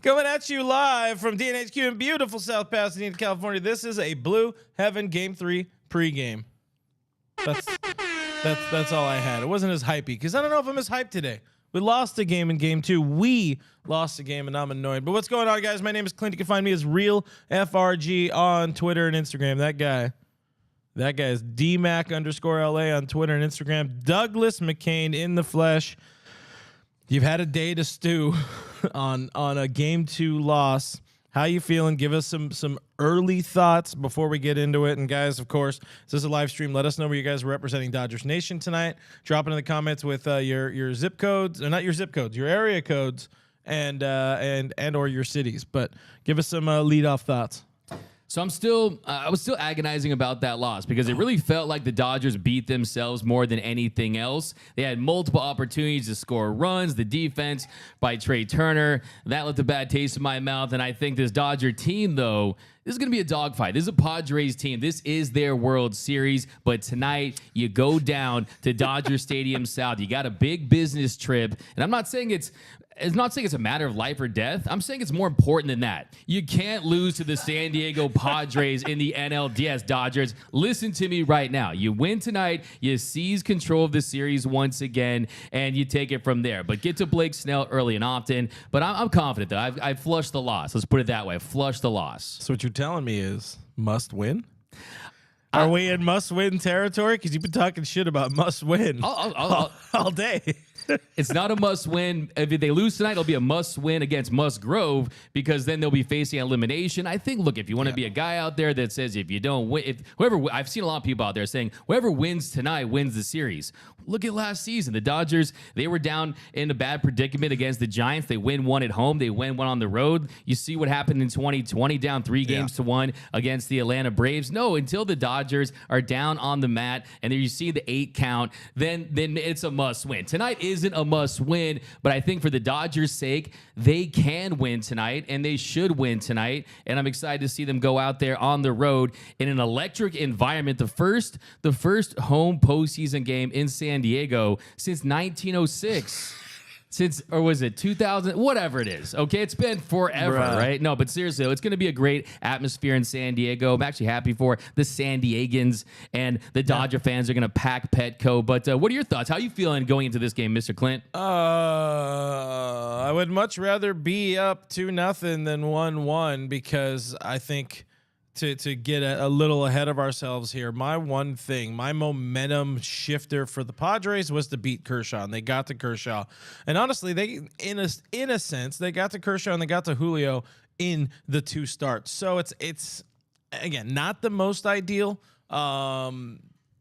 Coming at you live from DNHQ in beautiful South Pasadena, California. This is a Blue Heaven Game 3 pregame. That's all I had. It wasn't as hypey because I don't know if I'm as hyped today. We lost a game in game 2. We lost a game and I'm annoyed. But what's going on, guys? My name is Clint. You can find me as Real FRG on Twitter and Instagram. That guy is DMac_LA on Twitter and Instagram. Douglas McCain in the flesh. You've had a day to stew on a game 2 loss. How you feeling? Give us some early thoughts before we get into it. And guys, of course, this is a live stream. Let us know where you guys are representing Dodgers Nation tonight. Drop it in the comments with your zip codes, or not your zip codes, your area codes, and or your cities. But give us some leadoff thoughts. So I was still agonizing about that loss because it really felt like the Dodgers beat themselves more than anything else. They had multiple opportunities to score runs. The defense by Trey Turner, that left a bad taste in my mouth. And I think this Dodger team, though, this is going to be a dogfight. This is a Padres team. This is their World Series. But tonight, you go down to Dodger Stadium South. You got a big business trip. And I'm not saying it's a matter of life or death. I'm saying it's more important than that. You can't lose to the San Diego Padres in the NLDS. Dodgers, listen to me right now. You win tonight, you seize control of the series once again, and you take it from there. But get to Blake Snell early and often. But I'm confident, though. I've flushed the loss. Let's put it that way. I've flushed the loss. So what you're telling me is must win? Are we in must-win territory? Because you've been talking shit about must-win all day. It's not a must-win. If they lose tonight, it'll be a must-win against Musgrove because then they'll be facing elimination. I think, look, if you want to be a guy out there that says if you don't win, I've seen a lot of people out there saying whoever wins tonight wins the series. Look at last season. The Dodgers, they were down in a bad predicament against the Giants. They win one at home. They win one on the road. You see what happened in 2020, down 3 games to 1 against the Atlanta Braves. No, until the Dodgers are down on the mat and then you see the 8 count, then it's a must-win. Tonight isn't a must-win, but I think for the Dodgers' sake, they can win tonight and they should win tonight. And I'm excited to see them go out there on the road in an electric environment. The first home postseason game in San Diego since 1906. Or was it 2000? Whatever it is. Okay, it's been forever, right? No, but seriously, it's going to be a great atmosphere in San Diego. I'm actually happy for the San Diegans, and the Dodger fans are going to pack Petco. But what are your thoughts? How are you feeling going into this game, Mr. Clint? I would much rather be up 2-0 than 1-1 because I think to get a little ahead of ourselves here, my momentum shifter for the Padres was to beat Kershaw, and they got to Kershaw. And honestly, they in a sense, they got to Kershaw and they got to Julio in the 2 starts. So it's again not the most ideal.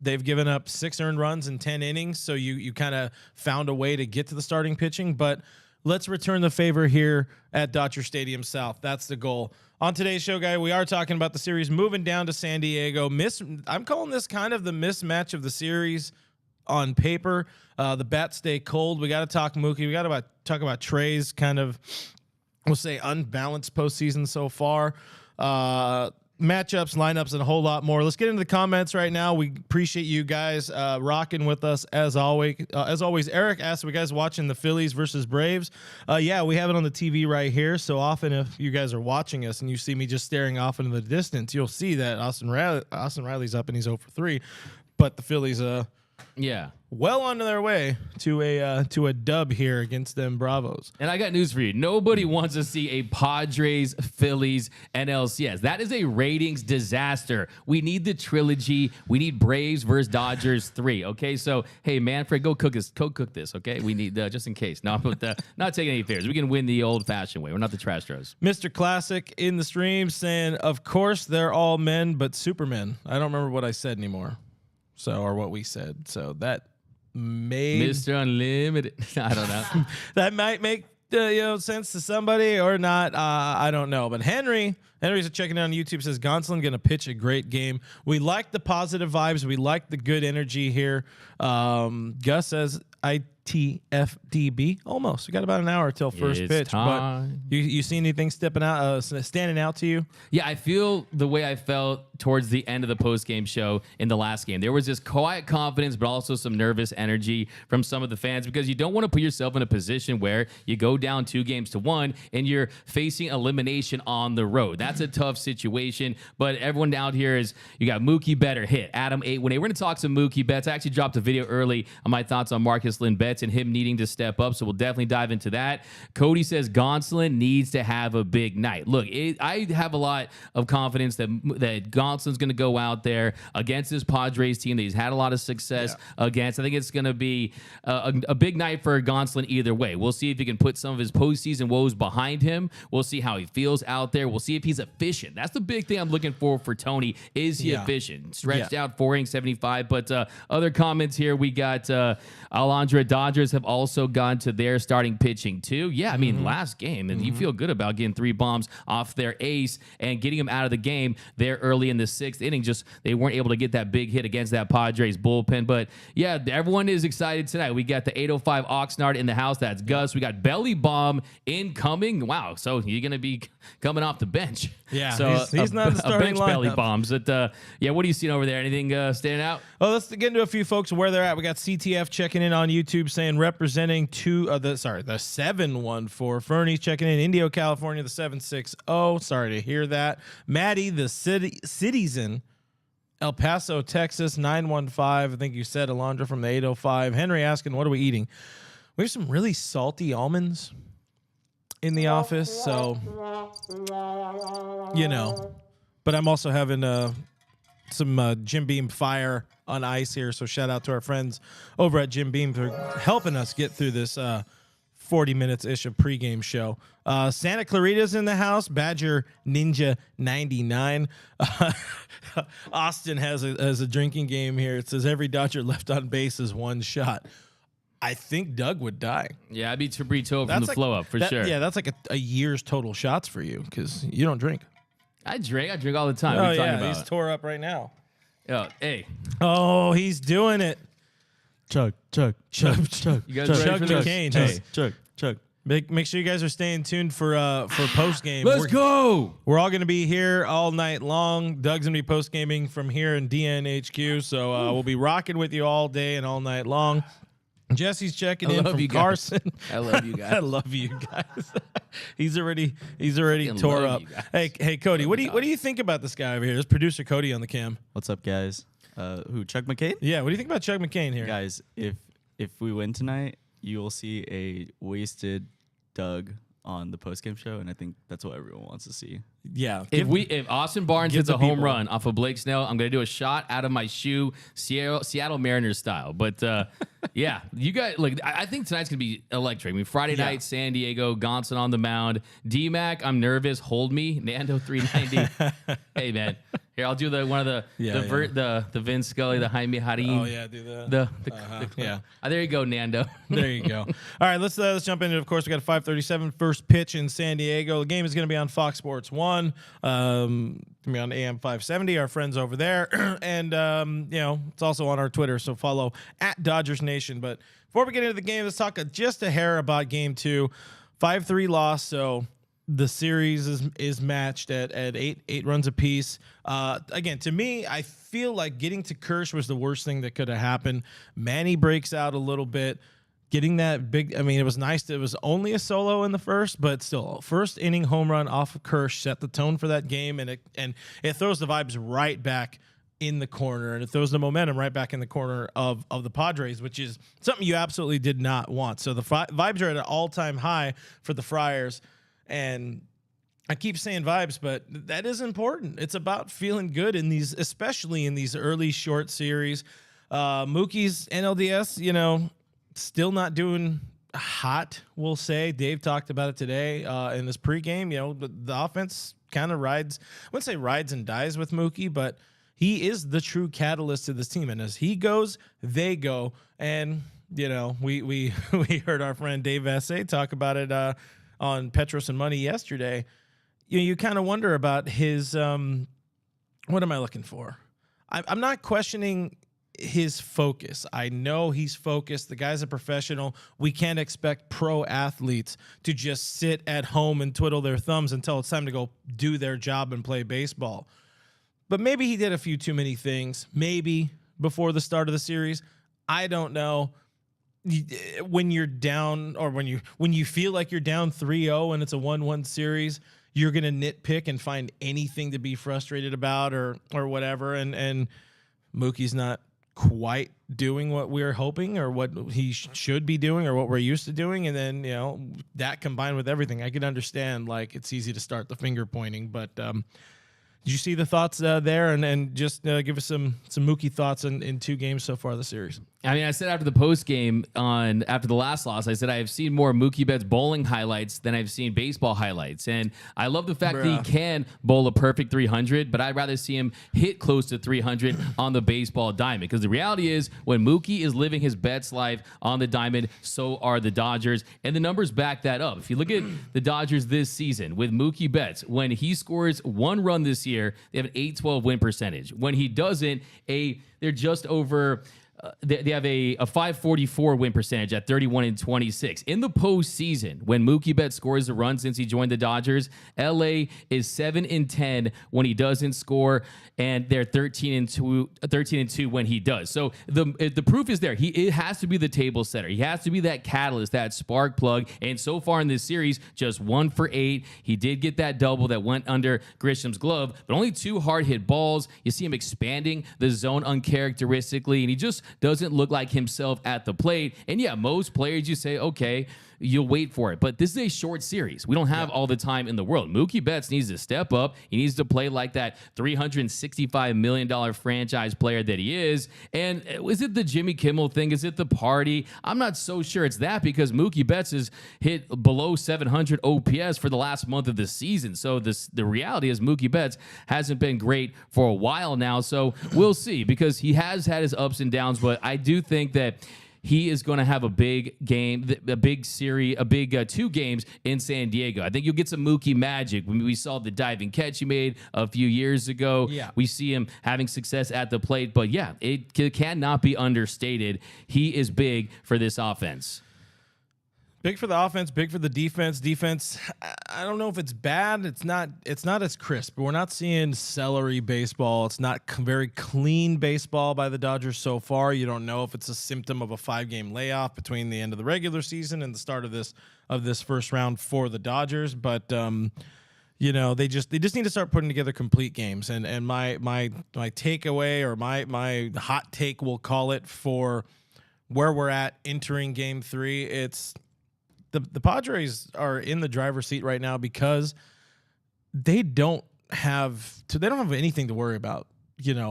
They've given up 6 earned runs in 10 innings, so you kind of found a way to get to the starting pitching, but let's return the favor here at Dodger Stadium South. That's the goal. On today's show, guy, we are talking about the series moving down to San Diego. I'm calling this kind of the mismatch of the series on paper. The bats stay cold. We got to talk Mookie. We got to talk about Trey's kind of, we'll say, unbalanced postseason so far. Matchups, lineups, and a whole lot more. Let's get into the comments right now. We appreciate you guys rocking with us as always. Eric asked, "Are you guys watching the Phillies versus Braves?" Yeah, we have it on the TV right here. So often, if you guys are watching us and you see me just staring off into the distance, you'll see that Austin Riley's up and he's 0-for-3, but the Phillies, well on their way to a dub here against them Bravos. And I got news for you. Nobody wants to see a Padres Phillies NLCS. That is a ratings disaster. We need the trilogy. We need Braves versus Dodgers 3. Okay, so hey, Manfred, go cook this. Okay, we need just in case. No, not taking any favors. We can win the old-fashioned way. We're not the Trash Stros. Mr. Classic in the stream saying, "Of course they're all men, but supermen." I don't remember what I said anymore. Or what we said. So that made Mr. Unlimited. I don't know. That might make sense to somebody or not. I don't know. But Henry's checking out on YouTube, says Gonsolin going to pitch a great game. We like the positive vibes. We like the good energy here. Gus says TFDB. Almost. We got about an hour till first It's pitch. time. But you see anything standing out to you? Yeah, I feel the way I felt towards the end of the post-game show in the last game. There was this quiet confidence, but also some nervous energy from some of the fans because you don't want to put yourself in a position where you go down 2-1 and you're facing elimination on the road. That's a tough situation, but everyone out here is, you got Mookie better hit. Adam 8-1-8. We're going to talk some Mookie bets. I actually dropped a video early on my thoughts on Marcus Lynn betts and him needing to step up, so we'll definitely dive into that. Cody says Gonsolin needs to have a big night. Look, I have a lot of confidence that Gonsolin's going to go out there against this Padres team that he's had a lot of success against. I think it's going to be a big night for Gonsolin either way. We'll see if he can put some of his postseason woes behind him. We'll see how he feels out there. We'll see if he's efficient. That's the big thing I'm looking for Tony. Is he efficient? Stretched out 475. But other comments here, we got Alondra Dodgers have also gone to their starting pitching too. Yeah, I mean, last game, and you feel good about getting 3 bombs off their ace and getting him out of the game there early in the 6th inning. Just they weren't able to get that big hit against that Padres bullpen. But yeah, everyone is excited tonight. We got the 805 Oxnard in the house. That's Gus. We got Belly Bomb incoming. Wow, so you're going to be coming off the bench. Yeah, so he's not in the starting bench lineup. Belly Bombs. But, yeah, what are you seeing over there? Anything standing out? Well, let's get into a few folks where they're at. We got CTF checking in on YouTube saying representing the 714. Fernie checking in Indio, California, the 760. Sorry to hear that. Maddie, the citizen, El Paso, Texas, 915. I think you said Alondra from the 805. Henry asking, what are we eating? We have some really salty almonds in the office, so But I'm also having some Jim Beam Fire on ice here, so shout out to our friends over at Jim Beam for helping us get through this 40 minutes-ish of pregame show. Santa Clarita's in the house. Badger Ninja 99. Austin has a drinking game here. It says every Dodger left on base is one shot. I think Doug would die. Yeah, I'd be Tabrito from the flow up for sure. Yeah, that's like a year's total shots for you because you don't drink. I drink all the time. Oh, what are you talking about? He's tore up right now. Oh, hey. Oh, he's doing it. Chug. You guys Chuck ready for this? McCain. Hey. Chug. Make sure you guys are staying tuned for post game. Let's go. We're all going to be here all night long. Doug's going to be post gaming from here in DNHQ, so we'll be rocking with you all day and all night long. Jesse's checking in from Carson. I love you guys. I love you guys. he's already tore up. Hey, Cody, what do you think about this guy over here? There's producer Cody on the cam. What's up, guys? Who? Chuck McCain? Yeah, what do you think about Chuck McCain here? Guys, if we win tonight, you will see a wasted Doug on the postgame show, and I think that's what everyone wants to see. Yeah. If Austin Barnes hits a home run off of Blake Snell, I'm gonna do a shot out of my shoe, Seattle Mariners style. But yeah, you guys I think tonight's gonna be electric. I mean, Friday night, San Diego, Gonsolin on the mound. D-Mac, I'm nervous. Hold me, Nando 390. Hey man, here I'll do the Vince Scully, the Jaime Harim. Oh yeah, do that. There you go, Nando. There you go. All right, let's jump into it. Of course, we got a 5:37 first pitch in San Diego. The game is going to be on Fox Sports 1. Going to be on AM 570. Our friends over there, and it's also on our Twitter. So follow at Dodgers Nation. But before we get into the game, let's talk just a hair about Game 2. 5-3 loss. So the series is matched at eight runs apiece. Again, to me, I feel like getting to Kersh was the worst thing that could have happened. Manny breaks out a little bit. Getting that big, I mean, it was nice. It was only a solo in the first, but still, first inning home run off of Kersh set the tone for that game, and it throws the vibes right back in the corner, and it throws the momentum right back in the corner of the Padres, which is something you absolutely did not want. So the vibes are at an all-time high for the Friars, and I keep saying vibes, but that is important. It's about feeling good in these, especially in these early short series. Mookie's NLDS, still not doing hot, we'll say. Dave talked about it today in this pregame. The offense kind of rides, I wouldn't say rides and dies with Mookie, but he is the true catalyst to this team. And as he goes, they go. And, we heard our friend Dave Vassay talk about it on Petros and Money yesterday. You kind of wonder about his, what am I looking for? I'm not questioning his focus. I know he's focused. The guy's a professional. We can't expect pro athletes to just sit at home and twiddle their thumbs until it's time to go do their job and play baseball. But maybe he did a few too many things, maybe before the start of the series. I don't know. When you're down, or when you feel like you're down 3-0 and it's a 1-1 series, you're going to nitpick and find anything to be frustrated about or whatever. And Mookie's not quite doing what we're hoping or what he should be doing or what we're used to doing. And then, that combined with everything, I can understand, like, it's easy to start the finger pointing, but did you see the thoughts there? And just give us some Mookie thoughts in 2 games so far this series. I mean, I said after the post game after the last loss, I said I have seen more Mookie Betts bowling highlights than I've seen baseball highlights, and I love the fact that he can bowl a perfect 300, but I'd rather see him hit close to 300 on the baseball diamond, because the reality is when Mookie is living his Betts life on the diamond, so are the Dodgers, and the numbers back that up. If you look at the Dodgers this season with Mookie Betts, when he scores 1 run this year, they have an .812 win percentage. When he doesn't, they're just over. They have a .544 win percentage at 31-26. In the postseason, when Mookie Betts scores a run since he joined the Dodgers, LA is 7-10 when he doesn't score, and they're 13-2 when he does. So the proof is there. It has to be the table setter. He has to be that catalyst, that spark plug. And so far in this series, just 1 for 8. He did get that double that went under Grisham's glove, but only 2 hard hit balls. You see him expanding the zone uncharacteristically, and he just doesn't look like himself at the plate. And yeah, most players, you say, okay, you'll wait for it. But this is a short series. We don't have all the time in the world. Mookie Betts needs to step up. He needs to play like that $365 million franchise player that he is. And is it the Jimmy Kimmel thing? Is it the party? I'm not so sure it's that, because Mookie Betts has hit below 700 OPS for the last month of the season. So the reality is Mookie Betts hasn't been great for a while now. So we'll see, because he has had his ups and downs. But I do think that he is going to have a big game, a big series, a big 2 games in San Diego. I think you'll get some Mookie magic. When we saw the diving catch he made a few years ago, we see him having success at the plate. But yeah, it cannot be understated. He is big for this offense. Big for the offense, big for the defense. Defense, I don't know if it's bad. It's not as crisp. We're not seeing celery baseball. It's not very clean baseball by the Dodgers so far. You don't know if it's a symptom of a 5-game layoff between the end of the regular season and the start of this first round for the Dodgers. But they just need to start putting together complete games. And my takeaway, or my hot take, we'll call it, for where we're at entering Game 3, it's the Padres are in the driver's seat right now because they don't have anything to worry about.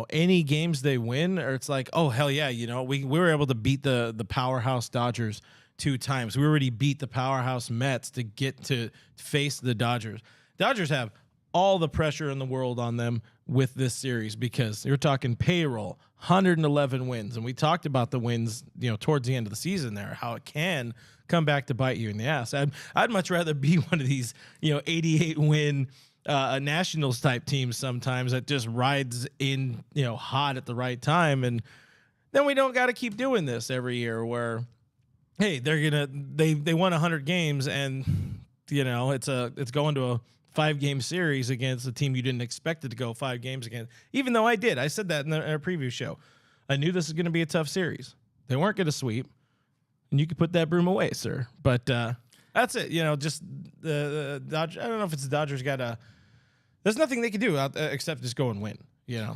Any games they win, or it's like, oh hell yeah, we were able to beat the powerhouse Dodgers 2 times. We already beat the powerhouse Mets to get to face the Dodgers. Dodgers have all the pressure in the world on them with this series, because you're talking payroll, 111 wins, and we talked about the wins, towards the end of the season there, how it can come back to bite you in the ass. I'd much rather be one of these, 88 win Nationals type teams sometimes that just rides in, hot at the right time, and then we don't got to keep doing this every year where, hey, they won 100 games and it's going to a 5-game series against a team you didn't expect it to go 5 games against. Even though I said that in our preview show. I knew this was going to be a tough series. They weren't going to sweep, and you could put that broom away, sir. But that's it. Just the Dodgers. I don't know if it's the Dodgers there's nothing they can do except just go and win.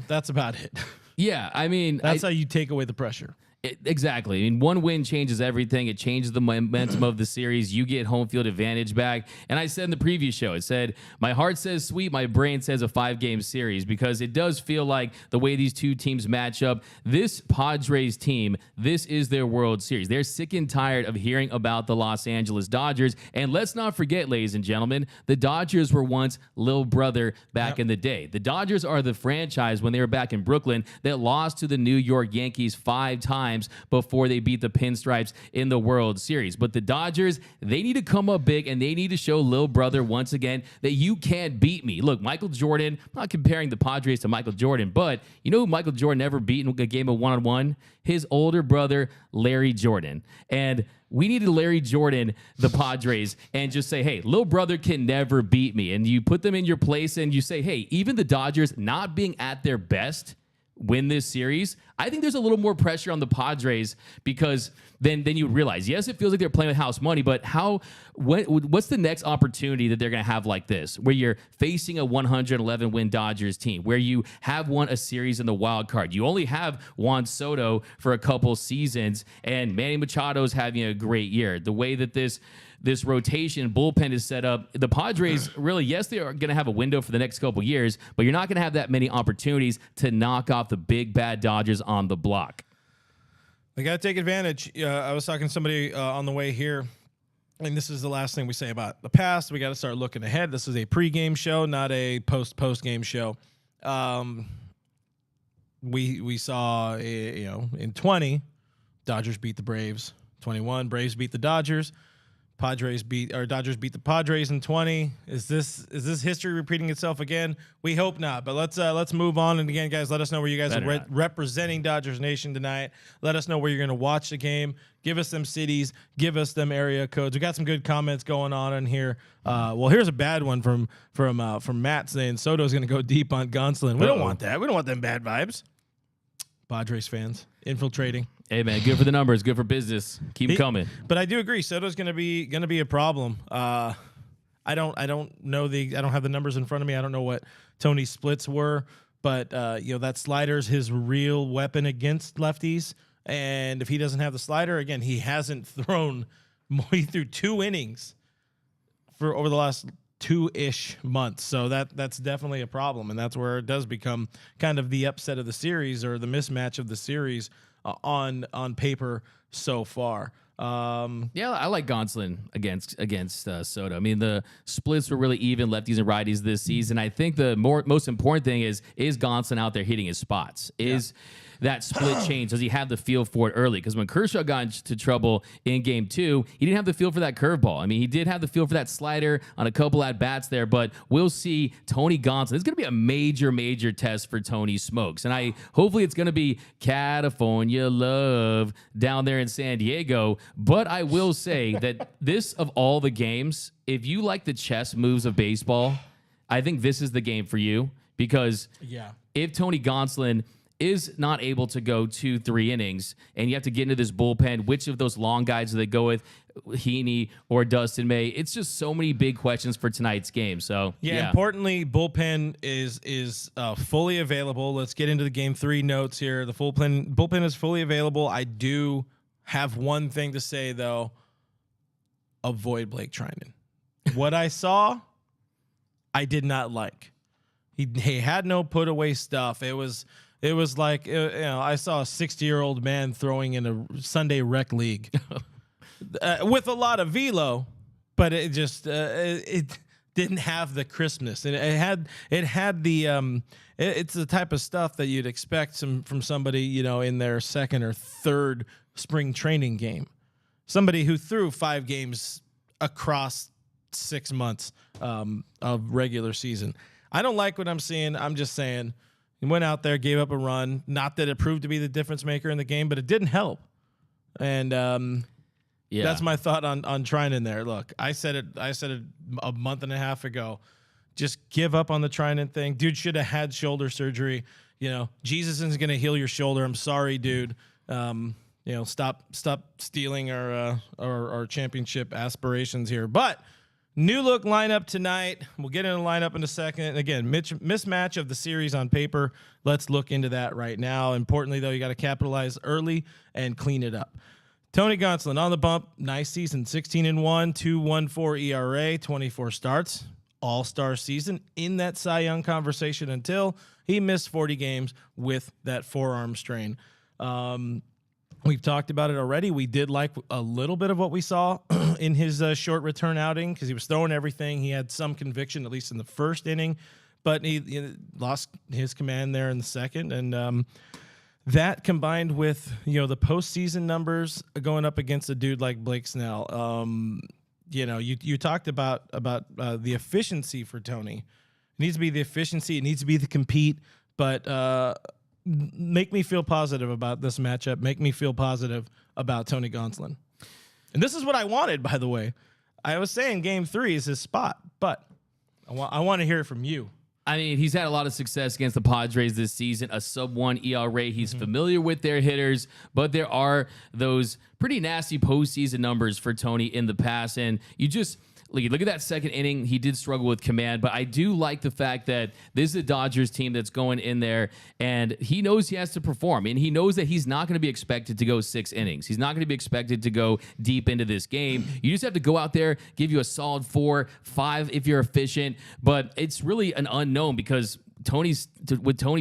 That's about it. Yeah, I mean, that's how you take away the pressure. Exactly. I mean, 1 win changes everything. It changes the momentum of the series. You get home field advantage back. And I said in the preview show, it said, my heart says sweep, my brain says a 5-game series, because it does feel like the way these 2 teams match up, this Padres team, this is their World Series. They're sick and tired of hearing about the Los Angeles Dodgers. And let's not forget, ladies and gentlemen, the Dodgers were once little brother back in the day. The Dodgers are the franchise, when they were back in Brooklyn, that lost to the New York Yankees 5 times times before they beat the Pinstripes in the World Series. But the Dodgers, they need to come up big, and they need to show little brother once again that you can't beat me. Look, Michael Jordan, I'm not comparing the Padres to Michael Jordan, but you know who Michael Jordan never beat in a game of one-on-one? His older brother, Larry Jordan. And we needed Larry Jordan, the Padres, and just say, hey, little brother can never beat me. And you put them in your place and you say, hey, even the Dodgers not being at their best win this series, I think there's a little more pressure on the Padres because then you realize, yes, it feels like they're playing with house money, but what's the next opportunity that they're going to have like this, where you're facing a 111-win Dodgers team, where you have won a series in the wild card? You only have Juan Soto for a couple seasons, and Manny Machado's having a great year. The way that this rotation bullpen is set up, the Padres really, yes, they are going to have a window for the next couple years, but you're not going to have that many opportunities to knock off the big bad Dodgers on the block. They got to take advantage. I was talking to somebody on the way here, and this is the last thing we say about the past. We got to start looking ahead. This is a pregame show, not a post-game show. We saw, in 20, Dodgers beat the Braves. 21, Braves beat the Dodgers. Dodgers beat the Padres in 20. Is this history repeating itself again? We hope not. But let's move on. And again, guys, let us know where you guys are representing Dodgers Nation tonight. Let us know where you're going to watch the game. Give us them cities. Give us them area codes. We got some good comments going on in here. Well, here's a bad one from Matt saying Soto's going to go deep on Gonsolin. We don't want that. We don't want them bad vibes. Padres fans infiltrating. Hey man, good for the numbers, good for business. Keep them coming. But I do agree, Soto's going to be a problem. I don't have the numbers in front of me. I don't know what Tony's splits were, but that slider's his real weapon against lefties. And if he doesn't have the slider, again, he hasn't thrown more. He threw 2 innings for over the last 2-ish months. So that's definitely a problem, and that's where it does become kind of the upset of the series or the mismatch of the series on paper so far. Yeah, I like Gonsolin against Soto. I mean, the splits were really even, lefties and righties this season. I think the most important thing is Gonsolin out there hitting his spots? That split change? Does he have the feel for it early? Because when Kershaw got into trouble in Game 2, he didn't have the feel for that curveball. I mean, he did have the feel for that slider on a couple at bats there, but we'll see Tony Gonsolin. It's going to be a major test for Tony Smokes, and hopefully it's going to be California love down there in San Diego. But I will say that this, of all the games, if you like the chess moves of baseball, I think this is the game for you, because if Tony Gonsolin is not able to go 2-3 innings, and you have to get into this bullpen, which of those long guys do they go with, Heaney or Dustin May? It's just so many big questions for tonight's game. So importantly, bullpen is fully available. Let's get into the Game 3 notes here. The bullpen is fully available. I do have one thing to say though: avoid Blake Trinan. What I saw, I did not like. He had no put away stuff. It was like, I saw a 60-year-old man throwing in a Sunday rec league with a lot of velo, but it just it didn't have the crispness, and it had the it's the type of stuff that you'd expect from somebody in their second or third spring training game, somebody who threw 5 games across 6 months of regular season. I don't like what I'm seeing. I'm just saying. He went out there, gave up a run. Not that it proved to be the difference maker in the game, but it didn't help. And that's my thought on Trinan there. Look, I said it a month and a half ago. Just give up on the Trinan thing. Dude should have had shoulder surgery. Jesus isn't going to heal your shoulder. I'm sorry, dude. Stop stealing our championship aspirations here. But new look lineup tonight. We'll get into the lineup in a second. And again, mismatch of the series on paper. Let's look into that right now. Importantly, though, you got to capitalize early and clean it up. Tony Gonsolin on the bump. Nice season. 16-1, 2.14 ERA, 24 starts. All-star season in that Cy Young conversation until he missed 40 games with that forearm strain. We've talked about it already. We did like a little bit of what we saw in his short return outing because he was throwing everything. He had some conviction, at least in the first inning, but he lost his command there in the second. And that combined with, the postseason numbers going up against a dude like Blake Snell, you talked about the efficiency for Tony. It needs to be the efficiency. It needs to be the compete. But make me feel positive about this matchup. Make me feel positive about Tony Gonsolin. And this is what I wanted, by the way. I was saying Game 3 is his spot, but I want to hear it from you. I mean, he's had a lot of success against the Padres this season, a sub-1 ERA. He's familiar with their hitters, but there are those pretty nasty postseason numbers for Tony in the past. And you just look at that second inning. He did struggle with command, but I do like the fact that this is a Dodgers team that's going in there, and he knows he has to perform. And he knows that he's not going to be expected to go 6 innings. He's not going to be expected to go deep into this game. You just have to go out there, give you a solid 4, 5 if you're efficient. But it's really an unknown because Tony's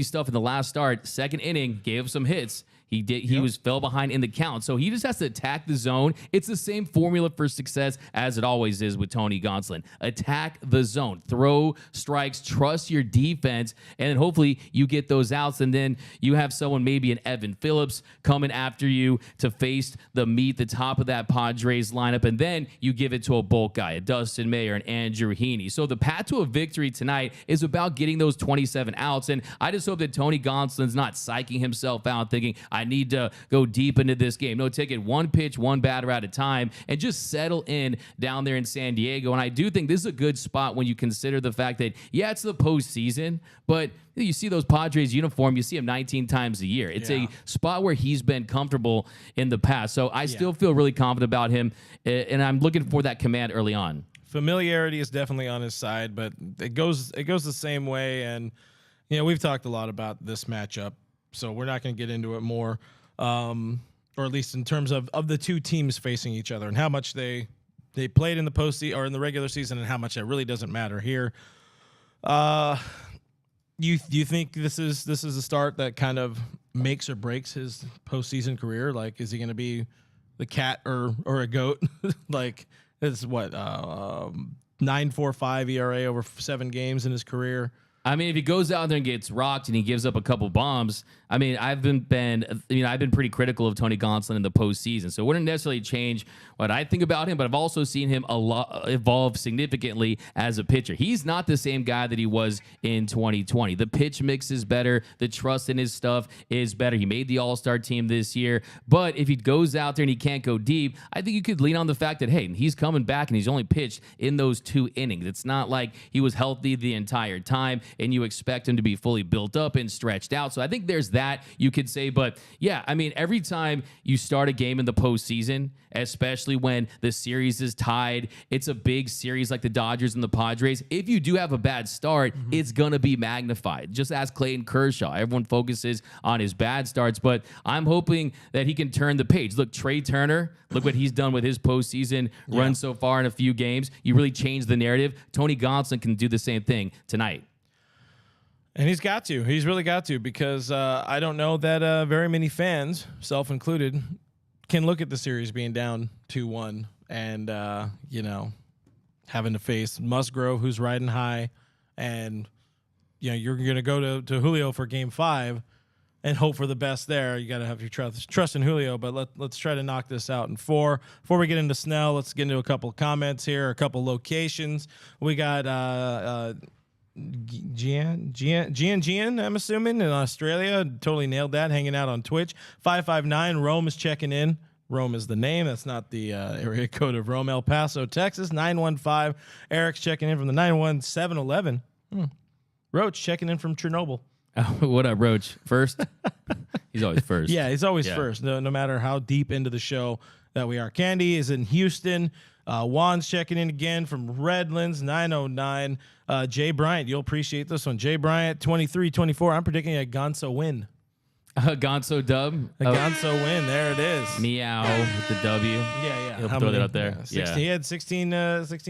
stuff in the last start, second inning, gave some hits. He fell behind in the count. So he just has to attack the zone. It's the same formula for success as it always is with Tony Gonsolin. Attack the zone. Throw strikes. Trust your defense. And then hopefully you get those outs. And then you have someone, maybe an Evan Phillips, coming after you to face the top of that Padres lineup. And then you give it to a bulk guy, a Dustin May or an Andrew Heaney. So the path to a victory tonight is about getting those 27 outs. And I just hope that Tony Gonsolin's not psyching himself out thinking, I need to go deep into this game. No, take it one pitch, one batter at a time, and just settle in down there in San Diego. And I do think this is a good spot when you consider the fact that, yeah, it's the postseason, but you see those Padres uniform, you see him 19 times a year. It's a spot where he's been comfortable in the past. So I still feel really confident about him, and I'm looking for that command early on. Familiarity is definitely on his side, but it goes the same way. And we've talked a lot about this matchup, so we're not going to get into it more, or at least in terms of the two teams facing each other and how much they played in the postseason or in the regular season and how much it really doesn't matter here. You think this is a start that kind of makes or breaks his postseason career? Like, is he going to be the cat or a goat? Like, it's what 9.45 ERA over 7 games in his career. I mean, if he goes out there and gets rocked and he gives up a couple bombs, I mean, I've been pretty critical of Tony Gonsolin in the postseason, so it wouldn't necessarily change what I think about him. But I've also seen him evolve significantly as a pitcher. He's not the same guy that he was in 2020. The pitch mix is better. The trust in his stuff is better. He made the All-Star team this year. But if he goes out there and he can't go deep, I think you could lean on the fact that, hey, he's coming back and he's only pitched in those 2 innings. It's not like he was healthy the entire time and you expect him to be fully built up and stretched out. So I think there's that you could say. But yeah, I mean, every time you start a game in the postseason, especially when the series is tied, it's a big series like the Dodgers and the Padres. If you do have a bad start, it's going to be magnified. Just ask Clayton Kershaw. Everyone focuses on his bad starts, but I'm hoping that he can turn the page. Look, Trey Turner, look what he's done with his postseason run so far in a few games. You really changed the narrative. Tony Gonsolin can do the same thing tonight. And he's got to. He's really got to, because I don't know that very many fans, self included, can look at the series being down 2-1 and, having to face Musgrove, who's riding high, and, you're going to go to Julio for Game 5 and hope for the best there. You got to have your trust in Julio, but let's try to knock this out in 4. Before we get into Snell, let's get into a couple of comments here, a couple locations. We got Gian, I'm assuming, in Australia. Totally nailed that. Hanging out on Twitch. 559. Rome is checking in. Rome is the name. That's not the area code of Rome. El Paso, Texas. 915. Eric's checking in from the 91711. Roach checking in from Chernobyl. What up, Roach? First? He's always first. Yeah, he's always first, no matter how deep into the show that we are. Candy is in Houston. Juan's checking in again from Redlands, 909. Jay Bryant, you'll appreciate this one. Jay Bryant, 23-24. I'm predicting a Gonzo win. Gonzo dub. A Gonzo win. There it is. Meow with the W. Yeah. He'll throw that up there. 16, he had 16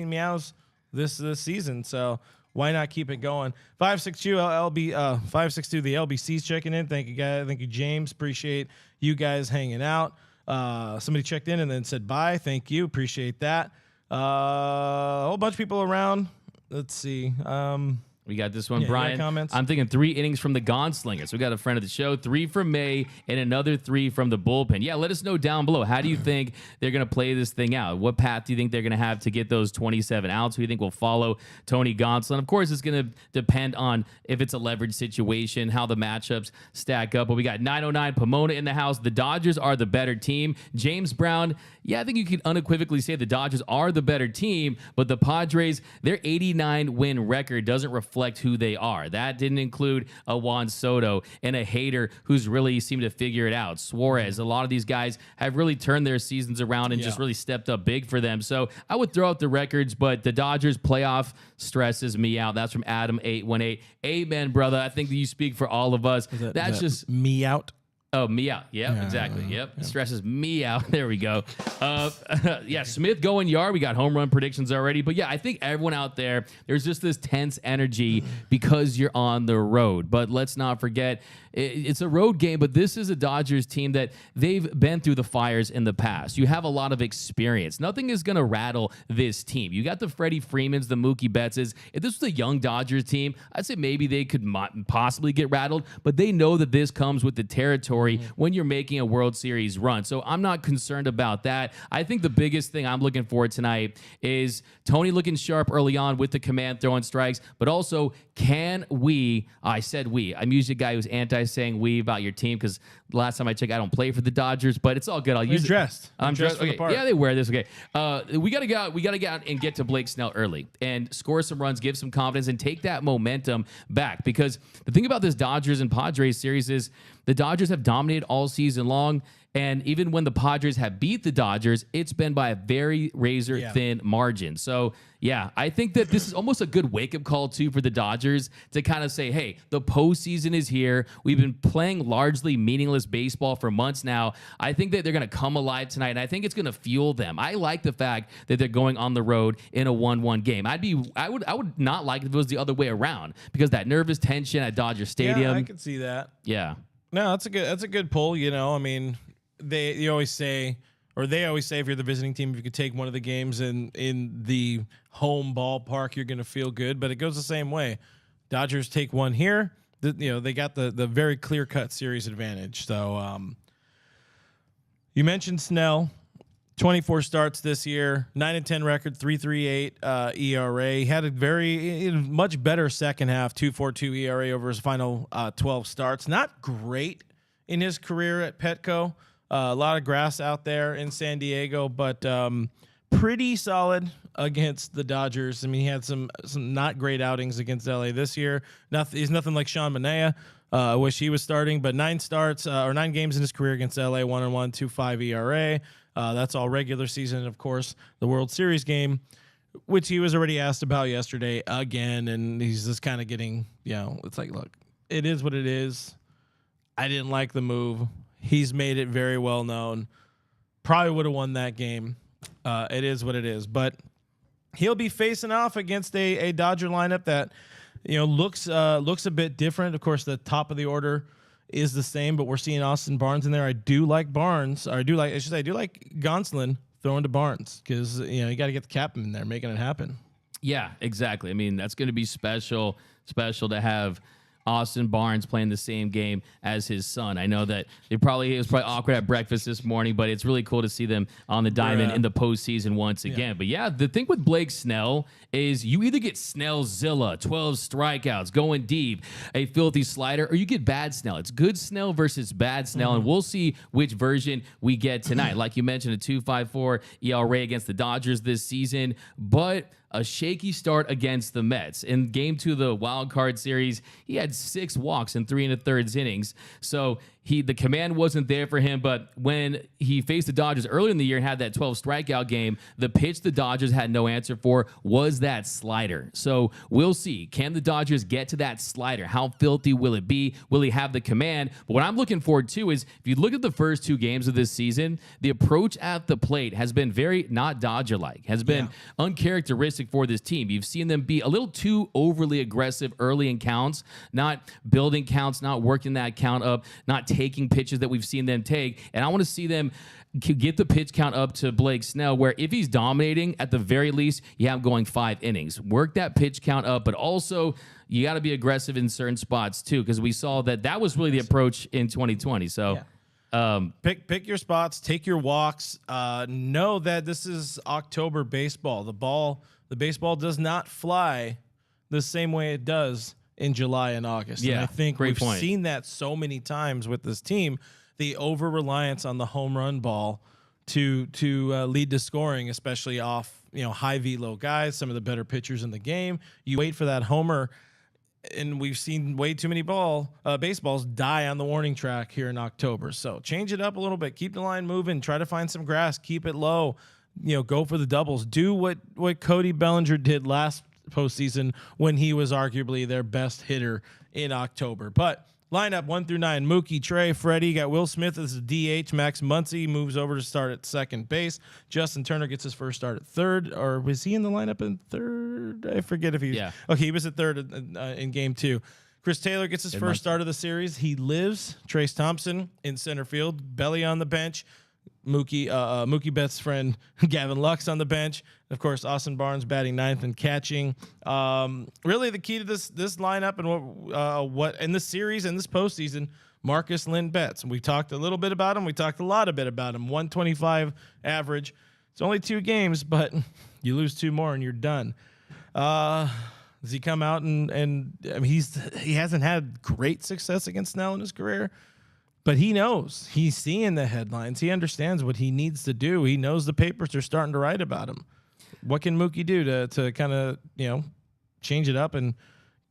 meows this season, so why not keep it going? 562 562 the LBC's checking in. Thank you, guys. Thank you, James. Appreciate you guys hanging out. Somebody checked in and then said bye. Thank you. Appreciate that. A whole bunch of people around. Let's see. We got this one, Yeah, you got Brian. comments? I'm thinking 3 innings from the Gonsolingers. We got a friend of the show, 3 from May, and another 3 from the bullpen. Yeah, let us know down below. How do you think they're going to play this thing out? What path do you think they're going to have to get those 27 outs? Who do you think will follow Tony Gonsolin? Of course, it's going to depend on if it's a leverage situation, how the matchups stack up. But we got 909 Pomona in the house. The Dodgers are the better team. James Brown, yeah, I think you could unequivocally say the Dodgers are the better team, but the Padres, their 89 win record doesn't reflect who they are. That didn't include a Juan Soto and a Hader who's really seemed to figure it out. Suarez, a lot of these guys have really turned their seasons around and just really stepped up big for them. So I would throw out the records, but the Dodgers playoff stresses me out. That's from Adam818. Amen, brother. I think that you speak for all of us. That's just me out. Oh, me out. Yep, exactly. Yep. It stresses me out. There we go. Yeah, Smith going yard. We got home run predictions already. But yeah, I think everyone out there, there's just this tense energy because you're on the road. But let's not forget, it's a road game, but this is a Dodgers team that they've been through the fires in the past. You have a lot of experience. Nothing is going to rattle this team. You got the Freddie Freemans, the Mookie Bettses. If this was a young Dodgers team, I'd say maybe they could possibly get rattled, but they know that this comes with the territory when you're making a World Series run. So I'm not concerned about that. I think the biggest thing I'm looking for tonight is Tony looking sharp early on with the command throwing strikes, but also can we, I said we, I'm usually a guy who's anti-saying we about your team because last time I checked, I don't play for the Dodgers, but it's all good. I'll use dressed. I'm dressed for the okay. part. Yeah, they wear this. Okay. We got to go out. We got to get out and get to Blake Snell early and score some runs, give some confidence, and take that momentum back. Because the thing about this Dodgers and Padres series is the Dodgers have dominated all season long. And even when the Padres have beat the Dodgers, it's been by a very razor-thin margin. So, yeah, I think that this is almost a good wake-up call, too, for the Dodgers to kind of say, hey, the postseason is here. We've been playing largely meaningless baseball for months now. I think that they're going to come alive tonight, and I think it's going to fuel them. I like the fact that they're going on the road in a 1-1 game. I would not like it if it was the other way around because that nervous tension at Dodger Stadium. Yeah, I can see that. Yeah. No, that's a good pull. You know, I mean, they always say if you're the visiting team, if you could take one of the games in the home ballpark, you're going to feel good. But it goes the same way. Dodgers take one here. They got the very clear cut series advantage. So you mentioned Snell, 24 starts this year, 9-10 record, 3.38 ERA. He had a much better second half, 2.42 ERA over his final 12 starts. Not great in his career at Petco. A lot of grass out there in San Diego, but pretty solid against the Dodgers. I mean, he had some not great outings against LA this year. He's nothing like Sean Manaea. I wish he was starting, but 9 games in his career against LA, 1-1, 2.5 ERA. That's all regular season, of course. The World Series game, which he was already asked about yesterday again, and he's just kind of getting, it's like, look, it is what it is. I didn't like the move. He's made it very well known. Probably would have won that game. It is what it is. But he'll be facing off against a Dodger lineup that looks a bit different. Of course, the top of the order is the same, but we're seeing Austin Barnes in there. I do like Barnes. Or I do like Gonsolin throwing to Barnes because you got to get the captain in there making it happen. Yeah, exactly. I mean, that's going to be special to have Austin Barnes playing the same game as his son. I know that it was probably awkward at breakfast this morning, but it's really cool to see them on the diamond in the postseason once again. Yeah. But yeah, the thing with Blake Snell is you either get Snellzilla, 12 strikeouts, going deep, a filthy slider, or you get bad Snell. It's good Snell versus bad Snell, and we'll see which version we get tonight. Like you mentioned, a 2.54 ERA against the Dodgers this season, but a shaky start against the Mets. In Game 2 of the wild card series, he had 6 walks in 3 1/3 innings. So the command wasn't there for him, but when he faced the Dodgers earlier in the year and had that 12 strikeout game, the pitch the Dodgers had no answer for was that slider. So we'll see. Can the Dodgers get to that slider? How filthy will it be? Will he have the command? But what I'm looking forward to is if you look at the first 2 games of this season, the approach at the plate has been very not Dodger-like, has been uncharacteristic for this team. You've seen them be a little too overly aggressive early in counts, not building counts, not working that count up, not taking pitches that we've seen them take. And I want to see them get the pitch count up to Blake Snell, where if he's dominating, at the very least, you have him going 5 innings. Work that pitch count up, but also you got to be aggressive in certain spots too, because we saw that was really the approach in 2020. So. Yeah. Pick your spots, take your walks. Know that this is October baseball. The baseball does not fly the same way it does in July and August. Yeah, and I think great we've point. seen that so many times with this team, the over reliance on the home run ball to lead to scoring, especially off high velo guys, some of the better pitchers in the game. You wait for that homer. And we've seen way too many baseballs die on the warning track here in October. So change it up a little bit. Keep the line moving. Try to find some grass. Keep it low. Go for the doubles. Do what Cody Bellinger did last postseason when he was arguably their best hitter in October. But lineup 1 through 9: Mookie, Trey, Freddie. Got Will Smith as a DH. Max Muncy moves over to start at second base. Justin Turner gets his first start at third. Or was he in the lineup in third? I forget if he. Yeah. Okay, he was at third in game 2. Chris Taylor gets his first start of the series. He lives. Trace Thompson in center field. Belly on the bench. Mookie Betts' friend Gavin Lux on the bench. Of course, Austin Barnes batting 9th and catching. Really, the key to this lineup and what in this series and this postseason, Marcus Lynn Betts. And we talked a little bit about him. We talked a lot about him. 125 average. It's only 2 games, but you lose 2 more and you're done. Does he come out and I mean, he hasn't had great success against Snell in his career. But he knows. He's seeing the headlines. He understands what he needs to do. He knows the papers are starting to write about him. What can Mookie do to kind of, change it up and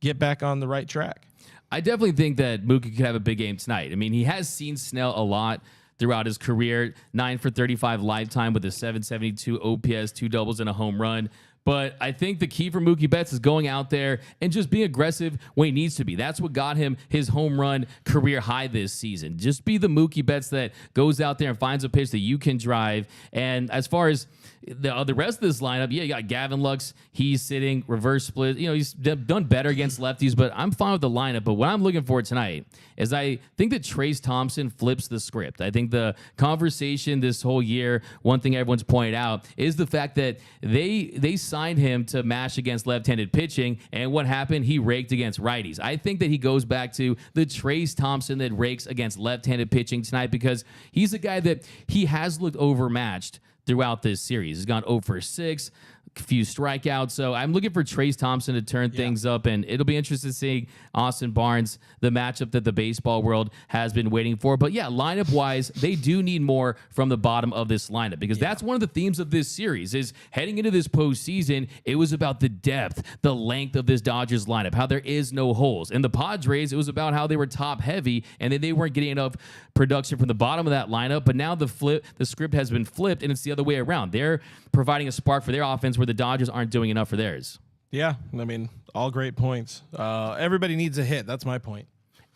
get back on the right track? I definitely think that Mookie could have a big game tonight. I mean, he has seen Snell a lot throughout his career. 9 for 35 lifetime with a 772 OPS, 2 doubles and a home run. But I think the key for Mookie Betts is going out there and just being aggressive when he needs to be. That's what got him his home run career high this season. Just be the Mookie Betts that goes out there and finds a pitch that you can drive. And as far as the rest of this lineup, you got Gavin Lux. He's sitting reverse split. He's done better against lefties, but I'm fine with the lineup. But what I'm looking for tonight is I think that Trace Thompson flips the script. I think the conversation this whole year, one thing everyone's pointed out is the fact that they signed him to mash against left-handed pitching, and what happened? He raked against righties. I think that he goes back to the Trace Thompson that rakes against left-handed pitching tonight, because he's a guy that he has looked overmatched throughout this series. He's gone 0 for 6, a few strikeouts. So I'm looking for Trace Thompson to turn things up, and it'll be interesting seeing Austin Barnes, the matchup that the baseball world has been waiting for. But yeah, lineup-wise, they do need more from the bottom of this lineup, because that's one of the themes of this series is heading into this postseason, it was about the depth, the length of this Dodgers lineup, how there is no holes. And the Padres, it was about how they were top-heavy, and then they weren't getting enough production from the bottom of that lineup. But now the script has been flipped, and it's the other way around. They're providing a spark for their offense where the Dodgers aren't doing enough for theirs. Yeah, I mean, all great points. Everybody needs a hit. That's my point.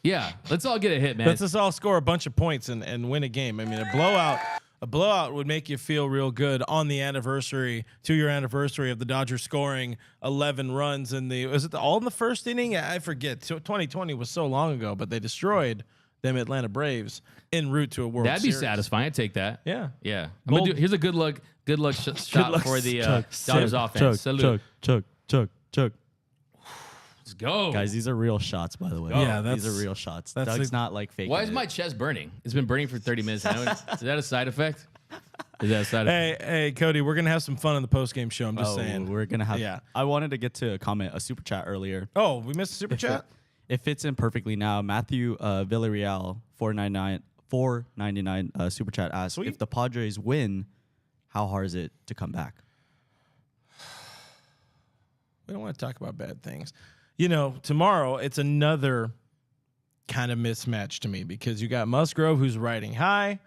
Yeah, let's all get a hit, man. Let's just all score a bunch of points and win a game. I mean, a blowout would make you feel real good on the 2-year anniversary of the Dodgers scoring 11 runs was it all in the first inning? I forget. 2020 was so long ago, but they destroyed them Atlanta Braves en route to a World Series. That'd be satisfying. I'd take that. Yeah. Yeah. Here's a good luck shot for the Dodgers offense. Salute. Chug. Let's go. Guys, these are real shots, by the way. Yeah, these are real shots. Doug's not like fake. Why is my chest burning? It's been burning for 30 minutes now. Is that a side effect? Is that a side effect? Hey, Cody, we're gonna have some fun on the post-game show. I'm just saying. We're gonna have. Yeah. I wanted to get to a super chat earlier. Oh, we missed a super chat? It fits in perfectly now. Matthew Villarreal, $4.99 super chat asks, Sweet. If the Padres win, how hard is it to come back? We don't want to talk about bad things. Tomorrow it's another kind of mismatch to me, because you got Musgrove, who's riding high,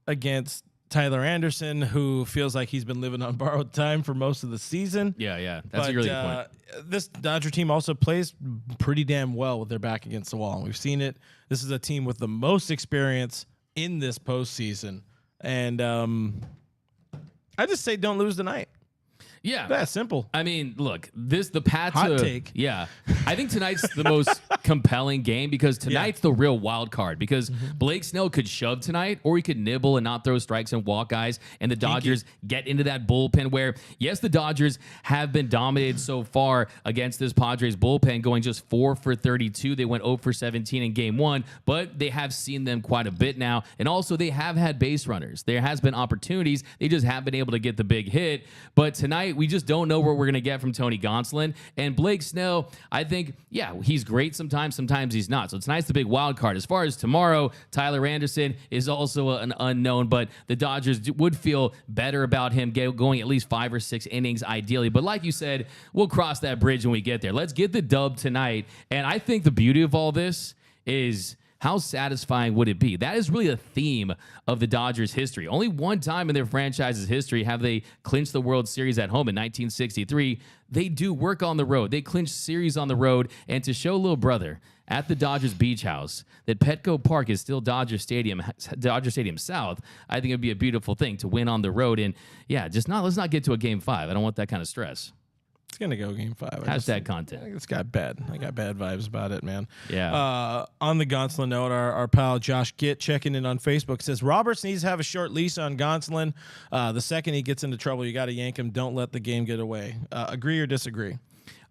against Tyler Anderson, who feels like he's been living on borrowed time for most of the season. Yeah. That's a really good point. This Dodger team also plays pretty damn well with their back against the wall, and we've seen it. This is a team with the most experience in this postseason, and I just say don't lose tonight. Yeah. That's simple. I mean, look, the path Hot to take. Yeah. I think tonight's the most compelling game because tonight's the real wild card because Blake Snell could shove tonight or he could nibble and not throw strikes and walk guys and the Dodgers get into that bullpen where yes, the Dodgers have been dominated so far against this Padres bullpen going just 4 for 32. They went 0 for 17 in game 1, but they have seen them quite a bit now. And also they have had base runners. There has been opportunities. They just haven't been able to get the big hit. But tonight we just don't know what we're going to get from Tony Gonsolin. And Blake Snell, I think, yeah, he's great sometimes he's not. So tonight's the big wild card. As far as tomorrow, Tyler Anderson is also an unknown, but the Dodgers would feel better about him going at least 5 or 6 innings ideally. But like you said, we'll cross that bridge when we get there. Let's get the dub tonight. And I think the beauty of all this is how satisfying would it be? That is really a theme of the Dodgers' history. Only one time in their franchise's history have they clinched the World Series at home in 1963. They do work on the road. They clinch series on the road. And to show little brother at the Dodgers Beach House that Petco Park is still Dodger Stadium South, I think it'd be a beautiful thing to win on the road. And yeah, let's not get to a game 5. I don't want that kind of stress. It's gonna go game 5. Hashtag content. I got bad vibes about it, man. Yeah. On the Gonsolin note, our pal Josh Gitt checking in on Facebook says Roberts needs to have a short leash on Gonsolin. The second he gets into trouble, you got to yank him. Don't let the game get away. Agree or disagree?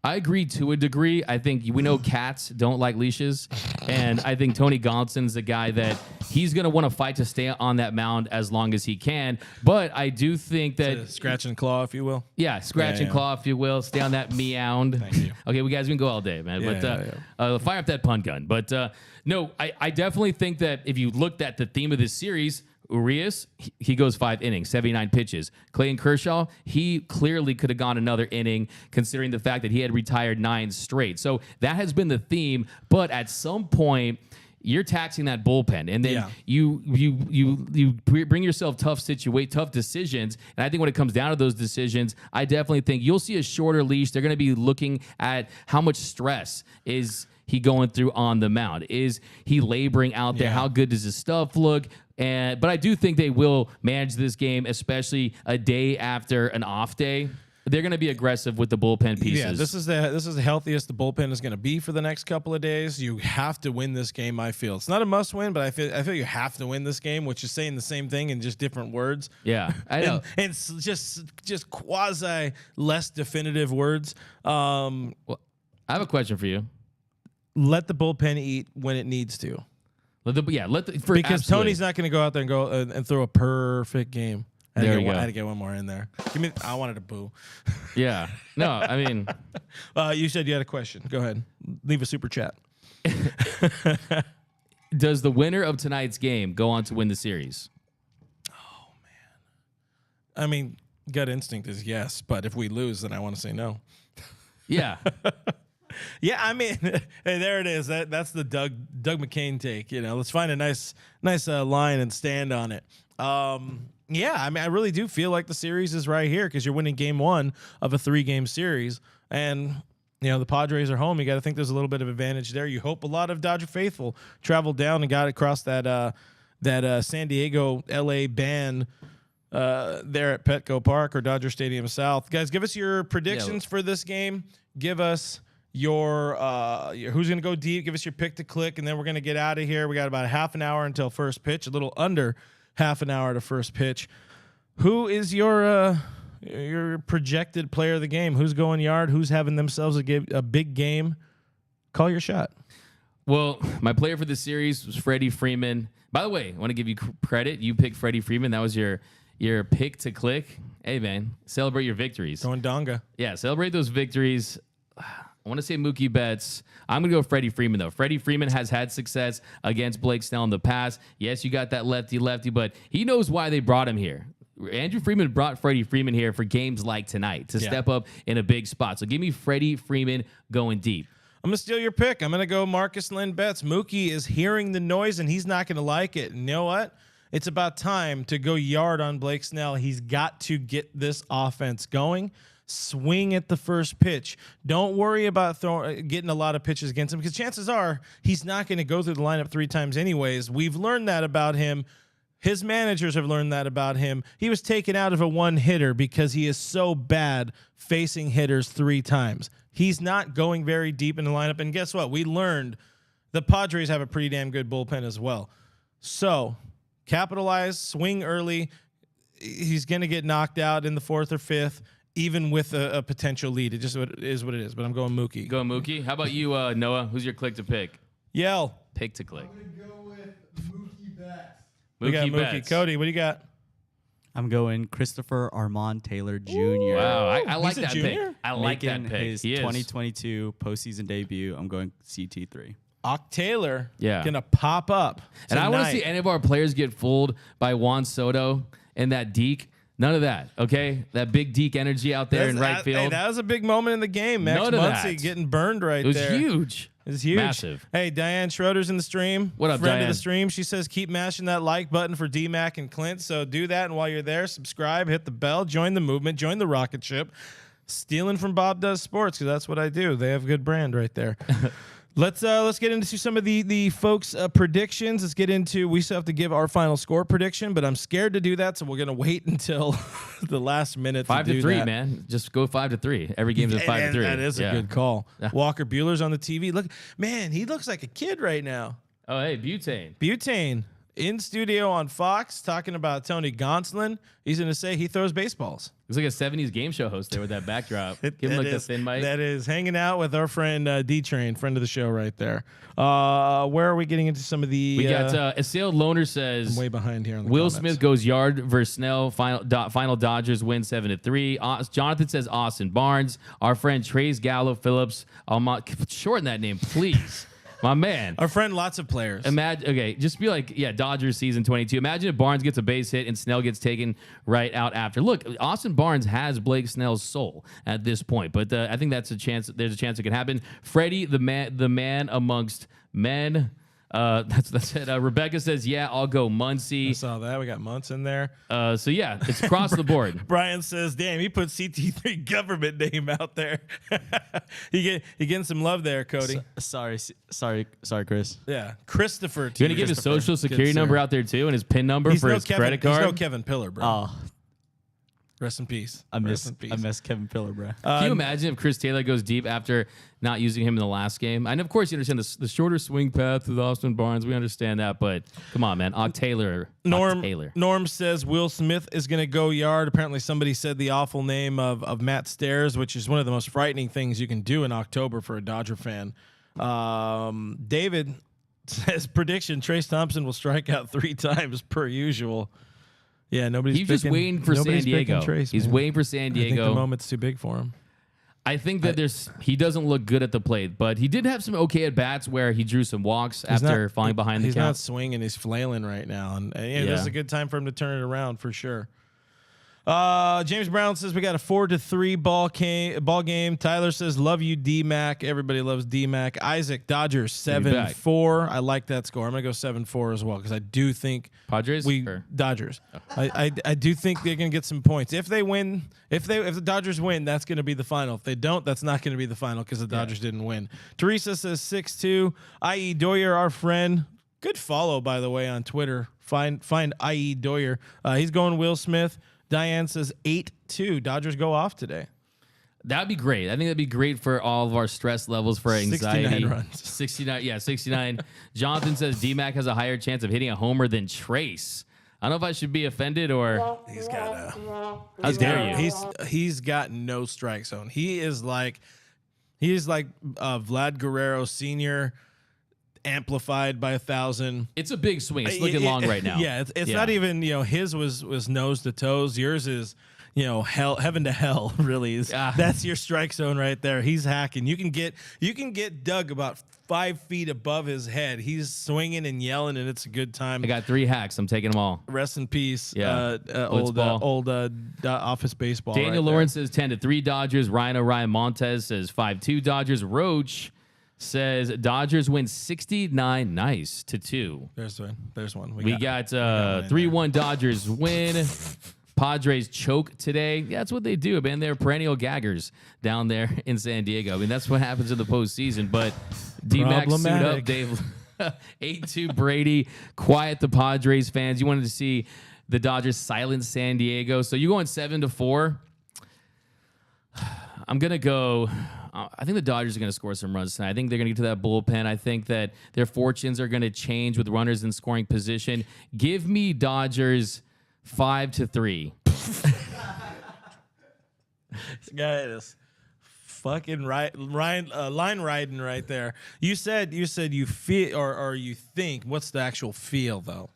I agree to a degree. I think we know cats don't like leashes, and I think Tony Gonsolin's a guy that he's going to want to fight to stay on that mound as long as he can. But I do think that scratch and claw, if you will. Yeah, scratch and claw, if you will. Stay on that meound. Thank you. Okay, we can go all day, man. But fire up that pun gun. But no, I definitely think that if you looked at the theme of this series, Urias, he goes 5 innings, 79 pitches. Clayton Kershaw, he clearly could have gone another inning considering the fact that he had retired 9 straight. So that has been the theme, but at some point you're taxing that bullpen, and then you bring yourself tough decisions. And I think when it comes down to those decisions, I definitely think you'll see a shorter leash. They're going to be looking at how much stress is he going through on the mound. Is he laboring out there? How good does his stuff look? But I do think they will manage this game, especially a day after an off day. They're going to be aggressive with the bullpen pieces. Yeah, this is the healthiest the bullpen is going to be for the next couple of days. You have to win this game, I feel. It's not a must-win, but I feel you have to win this game, which is saying the same thing in just different words. Yeah, I know. And it's just quasi less definitive words. Well, I have a question for you. Let the bullpen eat when it needs to. Because absolutely. Tony's not going to go out there and go and throw a perfect game. I had to get one more in there. I wanted to boo. Yeah. No, I mean. You said you had a question. Go ahead. Leave a super chat. Does the winner of tonight's game go on to win the series? Oh, man. I mean, gut instinct is yes, but if we lose, then I want to say no. Yeah. Yeah, I mean, hey, there it is. That's the Doug McCain take. Let's find a nice line and stand on it. Yeah, I mean, I really do feel like the series is right here because you're winning game 1 of a 3-game series, and the Padres are home. You got to think there's a little bit of advantage there. You hope a lot of Dodger faithful traveled down and got across that San Diego LA ban there at Petco Park or Dodger Stadium South. Guys, give us your predictions for this game. Give us your who's going to go deep. Give us your pick to click, and then we're going to get out of here. We got about a half an hour until first pitch, a little under half an hour to first pitch. Who is your projected player of the game? Who's going yard? Who's having themselves a big game? Call your shot. Well, my player for the series was Freddie Freeman. By the way, I want to give you credit. You picked Freddie Freeman. That was your pick to click. Hey, man, celebrate your victories. Going Donga. Yeah, celebrate those victories. I want to say Mookie Betts. I'm going to go Freddie Freeman, though. Freddie Freeman has had success against Blake Snell in the past. Yes, you got that lefty, but he knows why they brought him here. Andrew Freeman brought Freddie Freeman here for games like tonight to step up in a big spot. So give me Freddie Freeman going deep. I'm going to steal your pick. I'm going to go Marcus Lynn Betts. Mookie is hearing the noise, and he's not going to like it. And you know what? It's about time to go yard on Blake Snell. He's got to get this offense going. Swing at the first pitch. Don't worry about getting a lot of pitches against him because chances are he's not going to go through the lineup 3 times anyways. We've learned that about him. His managers have learned that about him. He was taken out of a one-hitter because he is so bad facing hitters 3 times. He's not going very deep in the lineup. And guess what? We learned the Padres have a pretty damn good bullpen as well. So capitalize, swing early. He's going to get knocked out in the 4th or 5th, even with a potential lead. It just is what it is. But I'm going Mookie. Going Mookie. How about you, Noah? Who's your click to pick? Yell. Pick to click. I'm going to go with Mookie Betts. We got Mookie. Betts. Cody, what do you got? I'm going Christopher Armand Taylor Jr. Wow, I like He's a that junior? pick. I like Making that pick. his He is. 2022 postseason debut. I'm going CT3. Ock Taylor. Yeah. Gonna pop up. And I want to tonight. see any of our players get fooled by Juan Soto and that Deke. None of that, okay? That big Deke energy out there in right field. Hey, that was a big moment in the game. Max None of Muncy that. getting burned right It was there. huge. It was huge. Massive. Hey, Diane Schroeder's in the stream. What up, Friend Diane? of the stream. She says keep mashing that like button for D-Mac and Clint. So do that, and while you're there, subscribe, hit the bell, join the movement, join the rocket ship. Stealing from Bob Does Sports, because that's what I do. They have a good brand right there. Let's get into some of the folks' predictions. Let's get into. We still have to give our final score prediction, but I'm scared to do that, so we're gonna wait until the last minute. 5 to to do 3, that. man. Just go 5 to 3. Every game's a 5 to 3. That is a good call. Walker Bueller's on the TV. Look, man, he looks like a kid right now. Oh, hey, Butane. Butane in studio on Fox talking about Tony Gonsolin. He's going to say he throws baseballs. Looks like a 70s game show host there with that backdrop. Give him That like the is- thin mic. That is hanging out with our friend D-Train, friend of the show right there. Where are we getting into some of the... We got Assailed Loner says... I'm way behind here on the Will comments. Smith goes yard versus Snell. Final Dodgers win 7-3. Jonathan says Austin Barnes. Our friend Trace Gallo Phillips. Shorten that name, please. My man. Our friend, lots of players. Imagine, okay, just be like, yeah, Dodgers season 22. Imagine if Barnes gets a base hit and Snell gets taken right out after. Look, Austin Barnes has Blake Snell's soul at this point, but I think that's a chance. There's a chance it could happen. Freddie, the man amongst men. That's it. Rebecca says, yeah, I'll go I Muncy. saw that. We got months in there. So yeah, it's across the board. Brian says, damn, he put CT3 government name out there. he getting some love there, Cody. Sorry, Chris. Yeah. Christopher. You're gonna give his social security number out there too, and his PIN number for his credit card. He's no Kevin Pillar, bro. Oh, Rest in peace. I Rest in miss Kevin Pillar, bro. Can you imagine if Chris Taylor goes deep after not using him in the last game? And of course, you understand the shorter swing path with Austin Barnes. We understand that, but come on, man. Taylor. Norm says Will Smith is going to go yard. Apparently, somebody said the awful name of Matt Stairs, which is one of the most frightening things you can do in October for a Dodger fan. David says prediction: Trace Thompson will strike out 3 times per usual. Yeah, He's just waiting for San Diego. He's waiting for San I think Diego. the moment's too big for him. I think that he doesn't look good at the plate, but he did have some okay at bats where he drew some walks after falling behind the He's count. not swinging. He's flailing right now, and this is a good time for him to turn it around for sure. James Brown says we got a 4-3 ball game. Tyler says love you, D-Mac. Everybody loves D-Mac. Isaac, Dodgers 7-4. I like that score. I'm gonna go 7-4 as well because I do think Padres Dodgers. I do think they're gonna get some points if they win. If the Dodgers win, that's gonna be the final. If they don't, that's not gonna be the final because the Dodgers didn't win. Teresa says 6-2. I.E. Doyer, our friend. Good follow by the way on Twitter. Find I.E. Doyer. He's going Will Smith. Diane says 8-2. Dodgers go off today. That'd be great. I think that'd be great for all of our stress levels, for anxiety. 69 runs. 69. Yeah, 69. Jonathan says D-Mac has a higher chance of hitting a homer than Trace. I don't know if I should be offended or. He's got How dare you? He's got no strike zone. He is like Vlad Guerrero Sr. amplified by 1,000. It's a big swing. It's looking long right now. Yeah, it's not even, his was nose to toes. Yours is, heaven to hell, really. That's your strike zone right there. He's hacking. You can get Doug about 5 feet above his head. He's swinging and yelling, and it's a good time. I got 3 hacks. I'm taking them all. Rest in peace. Yeah. Old office baseball. Daniel right Lawrence says 10-3 Dodgers. Ryan Montez says 5-2 Dodgers. Roach says Dodgers win 69 nice to 2. There's one. We got 3-1 Dodgers win. Padres choke today. Yeah, that's what they do, man. They're perennial gaggers down there in San Diego. I mean, that's what happens in the postseason. But D-Mac suit up, Dave. 8-2 Brady, quiet the Padres fans. You wanted to see the Dodgers silence San Diego. So you going 7-4. I'm going to go. I think the Dodgers are going to score some runs tonight. I think they're going to get to that bullpen. I think that their fortunes are going to change with runners in scoring position. Give me Dodgers 5-3. This guy is fucking line riding right there. You said you feel or you think. What's the actual feel though?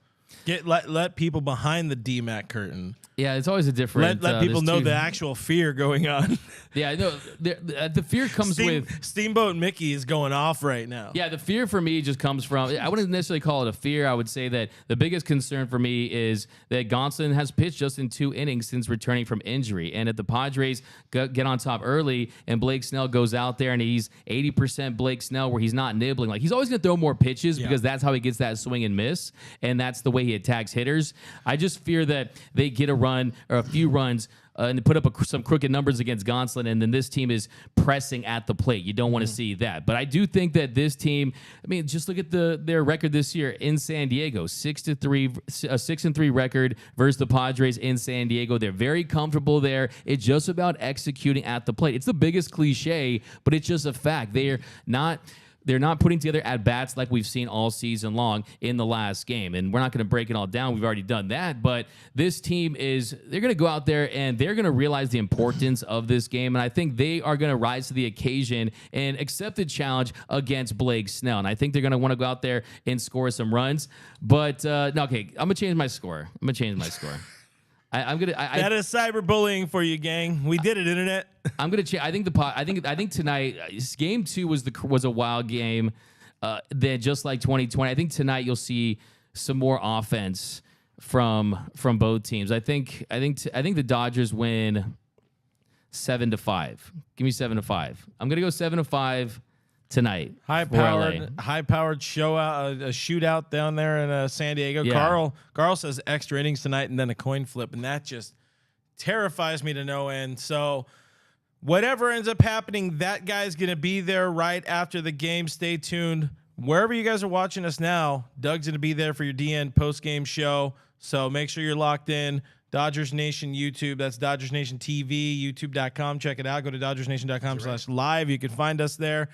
Let people behind the DMAC curtain. Yeah, it's always a different. Let people know the actual fear going on. Yeah, I know. The fear comes with Steamboat Mickey is going off right now. Yeah, the fear for me just comes from. I wouldn't necessarily call it a fear. I would say that the biggest concern for me is that Gonsolin has pitched just in 2 innings since returning from injury, and if the Padres get on top early and Blake Snell goes out there and he's 80% Blake Snell, where he's not nibbling, like he's always going to throw more pitches because that's how he gets that swing and miss, and that's the way he attacks hitters. I just fear that they get a run or a few runs and put up some crooked numbers against Gonsolin, and then this team is pressing at the plate. You don't want to see that. But I do think that this team, I mean, just look at their record this year in San Diego, 6-3 record versus the Padres in San Diego. They're very comfortable there. It's just about executing at the plate. It's the biggest cliche, but it's just a fact. They're not putting together at-bats like we've seen all season long in the last game. And we're not going to break it all down. We've already done that. But this team they're going to go out there and they're going to realize the importance of this game. And I think they are going to rise to the occasion and accept the challenge against Blake Snell. And I think they're going to want to go out there and score some runs. But, no, okay, I'm going to change my score. That is cyberbullying for you, gang. We did it, internet. I'm gonna change. I think tonight, game 2 was a wild game. Then just like 2020, I think tonight you'll see some more offense from both teams. I think the Dodgers win 7-5. Give me 7-5. I'm gonna go 7-5 tonight. High-powered shootout down there in San Diego. Yeah. Carl says extra innings tonight and then a coin flip, and that just terrifies me to no end. So whatever ends up happening, that guy's going to be there right after the game. Stay tuned. Wherever you guys are watching us now, Doug's going to be there for your DN post-game show. So make sure you're locked in. Dodgers Nation YouTube. That's Dodgers Nation TV, youtube.com. Check it out. Go to DodgersNation.com/live. You can find us there.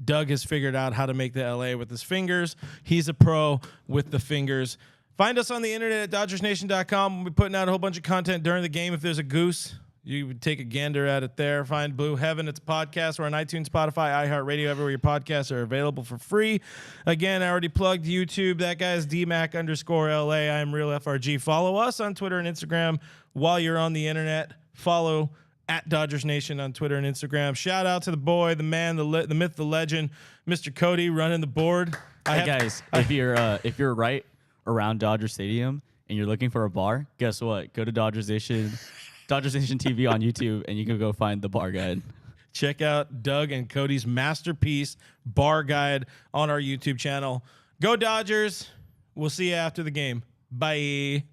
Doug has figured out how to make the LA with his fingers. He's a pro with the fingers. Find us on the internet at DodgersNation.com. We'll be putting out a whole bunch of content during the game. If there's a goose, you would take a gander at it there. Find Blue Heaven. It's a podcast. We're on iTunes, Spotify, iHeartRadio, everywhere your podcasts are available for free. Again, I already plugged YouTube. That guy's DMAC_LA. I am Real FRG. Follow us on Twitter and Instagram while you're on the internet. Follow at Dodgers Nation on Twitter and Instagram. Shout out to the boy, the man, the myth, the legend, Mr. Cody running the board. Hey guys, if you're right around Dodger Stadium and you're looking for a bar, guess what? Go to Dodgers Nation TV on YouTube, and you can go find the bar guide. Check out Doug and Cody's masterpiece bar guide on our YouTube channel. Go Dodgers. We'll see you after the game. Bye.